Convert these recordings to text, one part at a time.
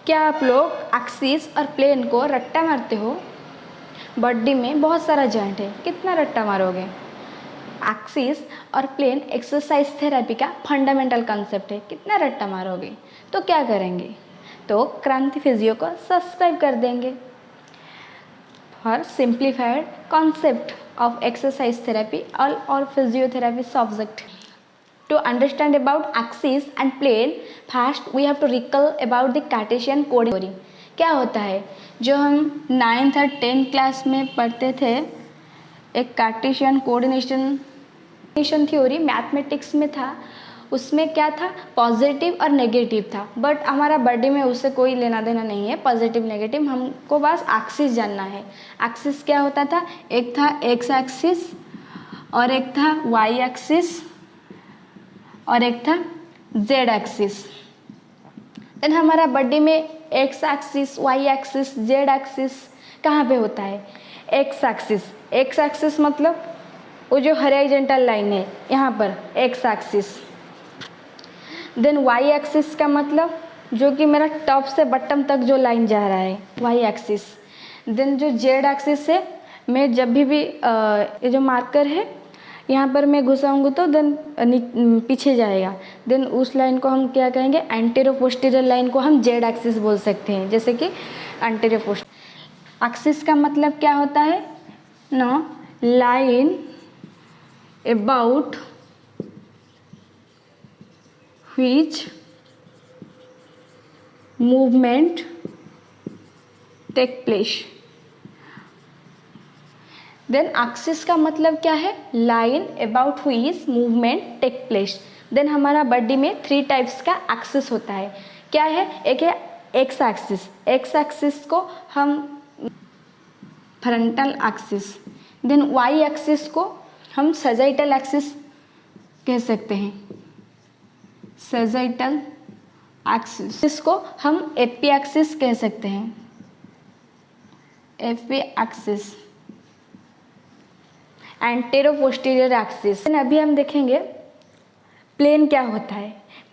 क्या आप लोग एक्सिस और प्लेन को रट्टा मारते हो? बॉडी में बहुत सारा जॉइंट है, कितना रट्टा मारोगे? एक्सिस और प्लेन एक्सरसाइज थेरेपी का फंडामेंटल कॉन्सेप्ट है, कितना रट्टा मारोगे? तो क्या करेंगे? तो क्रांति फिजियो को सब्सक्राइब कर देंगे for simplified concept of exercise therapy और physiotherapy subject. To understand about axis and plane, first we have to recall about the Cartesian coordinate. क्या होता है? जो हम 9th और 10th क्लास में पढ़ते थे, एक कार्टेशियन कोऑर्डिनेशन थ्योरी मैथमेटिक्स में था. उसमें क्या था? पॉजिटिव और नेगेटिव था. बट हमारा बॉडी में उससे कोई लेना देना नहीं है, पॉजिटिव नेगेटिव. हमको बस एक्सिस जानना है. एक्सिस क्या होता था? एक था एक्स एक्सिस और एक था वाई एक्सिस और एक था जेड एक्सिस. देन हमारा बॉडी में X axis, Y axis, Z axis कहाँ पे होता है? एक्स एक्सिस मतलब वो जो हॉरिजॉन्टल लाइन है यहाँ पर, X axis. Then Y axis का मतलब जो कि मेरा टॉप से बटम तक जो लाइन जा रहा है, वाई एक्सिस. देन जो जेड एक्सिस है, मैं जब भी ये जो मार्कर है यहाँ पर मैं घुसाऊंगी तो देन पीछे जाएगा. देन उस लाइन को हम क्या कहेंगे? एंटीरियर पोस्टीरियर लाइन को हम जेड एक्सिस बोल सकते हैं. जैसे कि एंटीरियर पोस्टीरियर एक्सिस का मतलब क्या होता है? No, line about which movement take place. Then axis का मतलब क्या है? Line about which movement take place. Then हमारा बॉडी में 3 टाइप्स का एक्सिस होता है. क्या है? एक है एक्स एक्सिस. एक्स एक्सिस को हम frontal axis. Then Y axis को हम सैजिटल एक्सिस कह सकते हैं. सैजिटल एक्सिस, इसको हम एपी एक्सिस कह सकते हैं. AP axis, antero posterior axis. अभी हम देखेंगे प्लेन क्या होता है.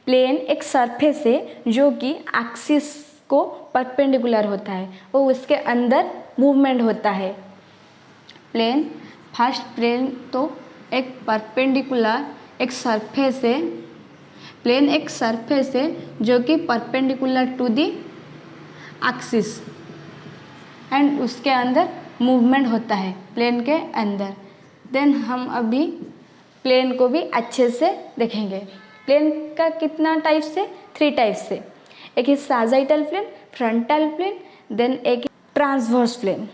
प्लेन एक सरफेस है जो कि एक्सिस को परपेंडिकुलर होता है, वो उसके अंदर मूवमेंट होता है. प्लेन, फर्स्ट प्लेन तो एक परपेंडिकुलर एक सरफेस है. प्लेन एक सरफेस है जो कि perpendicular to the axis and उसके अंदर मूवमेंट होता है प्लेन के अंदर. देन हम अभी प्लेन को भी अच्छे से देखेंगे. प्लेन का कितना टाइप से? 3 टाइप से. एक है sagittal plane, frontal plane, then एक ट्रांसवर्स प्लेन.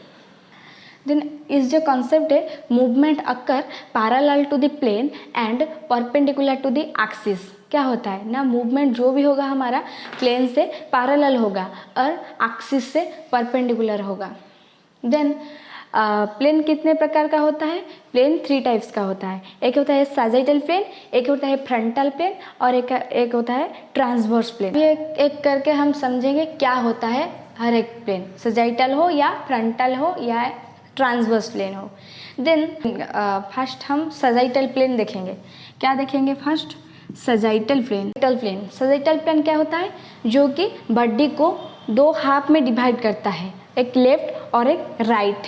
देन इस जो कॉन्सेप्ट है, movement occur parallel to the plane and perpendicular to the axis. क्या होता है ना? मूवमेंट जो भी होगा हमारा प्लेन से पैरेलल होगा और एक्सिस से परपेंडिकुलर होगा. देन प्लेन कितने प्रकार का होता है? प्लेन 3 टाइप्स का होता है. एक होता है सैजिटल प्लेन, एक होता है फ्रंटल प्लेन और एक होता है ट्रांसवर्स प्लेन. एक करके हम समझेंगे क्या होता है हर एक प्लेन, सैजिटल हो या फ्रंटल हो या ट्रांसवर्स प्लेन हो. देन फर्स्ट हम सैजिटल प्लेन देखेंगे. क्या देखेंगे? First sagittal plane. Sagittal plane क्या होता है? जो कि बॉडी को 2 हाफ में डिवाइड करता है, एक लेफ्ट और एक राइट.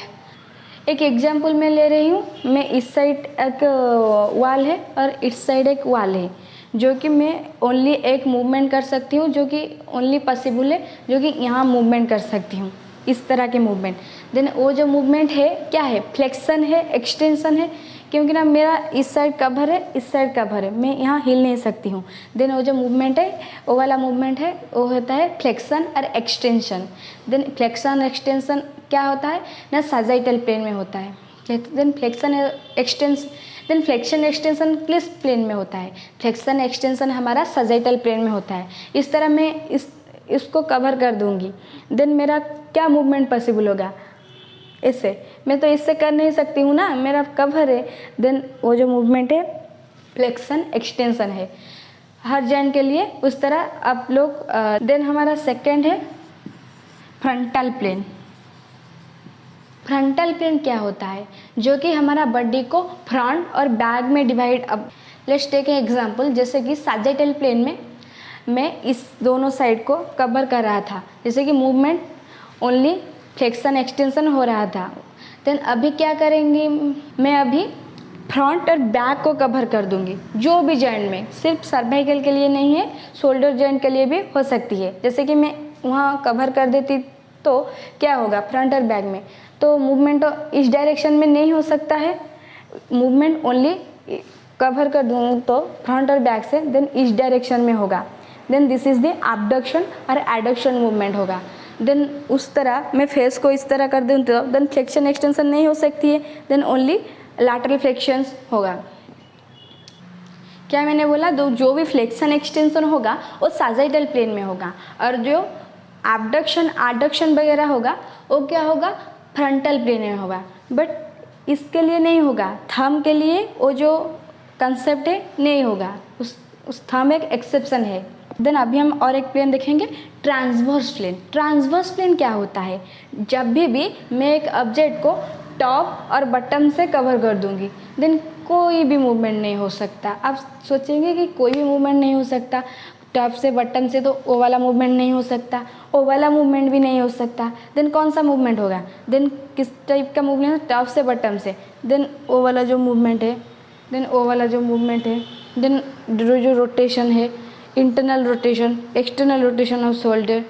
एक एग्जाम्पल मैं ले रही हूँ. मैं इस साइड एक वाल है और इस साइड एक वाल है, जो कि मैं ओनली एक मूवमेंट कर सकती हूँ, जो कि ओनली पॉसिबल है, जो कि यहाँ मूवमेंट कर सकती हूँ, इस तरह के मूवमेंट. देन वो जो मूवमेंट है क्या है? फ्लेक्शन है, एक्सटेंशन है. क्योंकि ना मेरा इस साइड कवर है, इस साइड कवर है, मैं यहाँ हिल नहीं सकती हूँ. देन वो जो मूवमेंट है, वो वाला मूवमेंट है, वो होता है फ्लेक्शन और एक्सटेंशन. देन फ्लेक्शन एक्सटेंशन क्या होता है ना? सैजिटल प्लेन में होता है. देन फ्लेक्शन एक्सटेंशन किस प्लेन में होता है? फ्लेक्शन एक्सटेंशन हमारा सैजिटल प्लेन में होता है. इस तरह मैं इसको कवर कर दूंगी. देन मेरा क्या मूवमेंट पॉसिबल होगा? इससे मैं तो इससे कर नहीं सकती हूँ ना, मेरा कवर है. देन वो जो मूवमेंट है फ्लेक्शन एक्सटेंशन है हर जॉइंट के लिए. उस तरह आप लोग. देन हमारा सेकंड है फ्रंटल प्लेन. फ्रंटल प्लेन क्या होता है? जो कि हमारा बॉडी को फ्रंट और बैक में डिवाइड. अब लेट्स टेक ए एग्जांपल. जैसे कि सैजिटल प्लेन में मैं इस दोनों साइड को कवर कर रहा था, जैसे कि मूवमेंट ओनली फ्लेक्शन एक्सटेंशन हो रहा था। देन अभी क्या करेंगे, मैं अभी फ्रंट और बैक को कवर कर दूंगी, जो भी जॉइंट में, सिर्फ सर्वाइकल के लिए नहीं है, शोल्डर जॉइंट के लिए भी हो सकती है। जैसे कि मैं वहाँ कवर कर देती तो क्या होगा, फ्रंट और बैक में तो मूवमेंट इस डायरेक्शन में नहीं हो सकता है, मूवमेंट ओनली कवर कर दूँ तो फ्रंट और बैक से, देन इस डायरेक्शन में होगा। Then this is the abduction और एडक्शन मूवमेंट होगा। देन उस तरह मैं फेस को इस तरह कर दूँ तो देन फ्लेक्शन एक्सटेंशन नहीं हो सकती है, देन ओनली लैटरल फ्लेक्शंस होगा। क्या मैंने बोला, जो भी फ्लेक्शन एक्सटेंशन होगा वो साजिटल प्लेन में होगा, और जो एबडक्शन एडक्शन वगैरह होगा वो क्या होगा, फ्रंटल प्लेन में होगा। बट इसके लिए नहीं होगा, थंब के लिए वो जो कंसेप्ट है नहीं होगा, उस थंब एक एक्सेप्शन है। देन अभी हम और एक प्लेन देखेंगे, ट्रांसवर्स प्लेन। ट्रांसवर्स प्लेन क्या होता है, जब भी मैं एक ऑब्जेक्ट को टॉप और बटन से कवर कर दूंगी, देन कोई भी मूवमेंट नहीं हो सकता। आप सोचेंगे कि कोई भी मूवमेंट नहीं हो सकता, टॉप से बटन से तो वो वाला मूवमेंट नहीं हो सकता, वो वाला मूवमेंट भी नहीं हो सकता, देन कौन सा मूवमेंट होगा, देन किस टाइप का मूवमेंट है, टॉप से बटन से, देन वो वाला जो मूवमेंट है, देन वो वाला जो मूवमेंट है, देन जो रोटेशन है, internal rotation, external rotation of shoulder,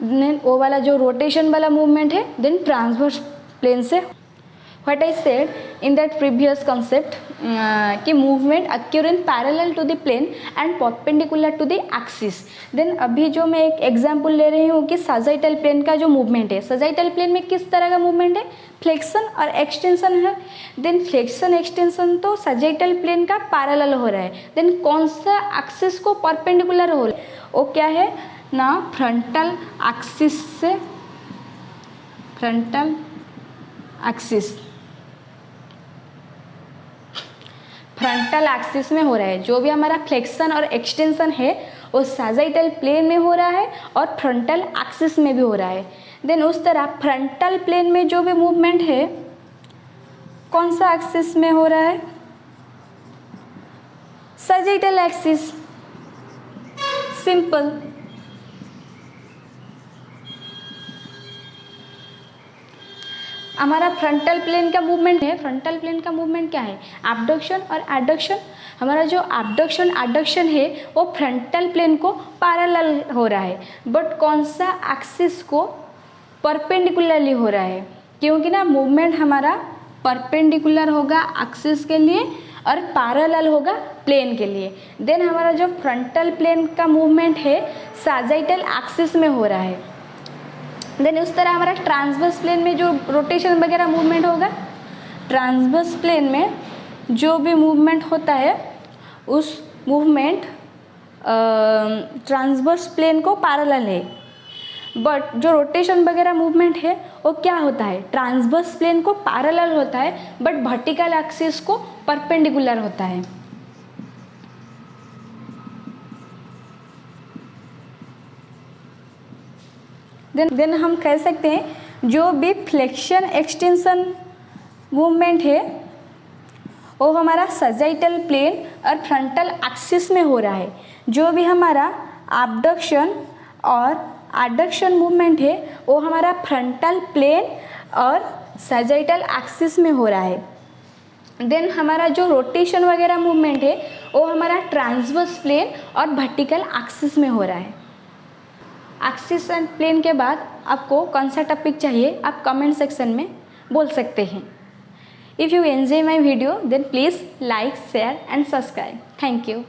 then वो वाला जो रोटेशन वाला मूवमेंट है, देन ट्रांसवर्स प्लेन से। What I said in that previous concept कि movement occur in parallel to the plane and perpendicular to the axis। then अभी जो मैं एक एग्जाम्पल ले रही हूँ कि सजाइटल प्लेन का जो मूवमेंट है, सजाइटल प्लेन में किस तरह का मूवमेंट है, फ्लेक्शन और एक्सटेंशन है। देन फ्लेक्शन एक्सटेंशन तो सजाइटल प्लेन का पैरेलल हो रहा है, देन कौन सा एक्सिस को परपेंडिकुलर हो रहा है, वो क्या है ना, फ्रंटल एक्सिस से, फ्रंटल एक्सिस, फ्रंटल एक्सिस में हो रहा है। जो भी हमारा फ्लेक्शन और एक्सटेंशन है वो सजाइटल प्लेन में हो रहा है और फ्रंटल एक्सिस में भी हो रहा है। देन उस तरह फ्रंटल प्लेन में जो भी मूवमेंट है कौन सा एक्सिस में हो रहा है, सजाइटल एक्सिस, सिंपल। हमारा फ्रंटल प्लेन का मूवमेंट है, फ्रंटल प्लेन का मूवमेंट क्या है, एबडक्शन और एडक्शन। हमारा जो एबडक्शन एडक्शन है वो फ्रंटल प्लेन को पैरेलल हो रहा है, बट कौन सा एक्सिस को, परपेंडिकुलरली हो रहा है, क्योंकि ना मूवमेंट हमारा परपेंडिकुलर होगा एक्सिस के लिए और पैरेलल होगा प्लेन के लिए। देन हमारा जो फ्रंटल प्लेन का मूवमेंट है सजाइटल एक्सिस में हो रहा है। देन उस तरह हमारा ट्रांसवर्स प्लेन में जो रोटेशन वगैरह मूवमेंट होगा, ट्रांसवर्स प्लेन में जो भी मूवमेंट होता है उस मूवमेंट ट्रांसवर्स प्लेन को पैरेलल है, बट जो रोटेशन वगैरह मूवमेंट है वो क्या होता है, ट्रांसवर्स प्लेन को पैरेलल होता है बट वर्टिकल एक्सिस को परपेंडिकुलर होता है। देन हम कह सकते हैं जो भी फ्लेक्शन एक्सटेंशन मूवमेंट है वो हमारा सजाइटल प्लेन और फ्रंटल एक्सिस में हो रहा है। जो भी हमारा एबडक्शन और एडक्शन मूवमेंट है वो हमारा फ्रंटल प्लेन और सजाइटल एक्सिस में हो रहा है। देन हमारा जो रोटेशन वगैरह मूवमेंट है वो हमारा ट्रांसवर्स प्लेन और वर्टिकल एक्सिस में हो रहा है। एक्सिस एंड प्लेन के बाद आपको कौन सा टॉपिक चाहिए आप कमेंट सेक्शन में बोल सकते हैं। If you enjoy my video then please like share and subscribe. Thank you.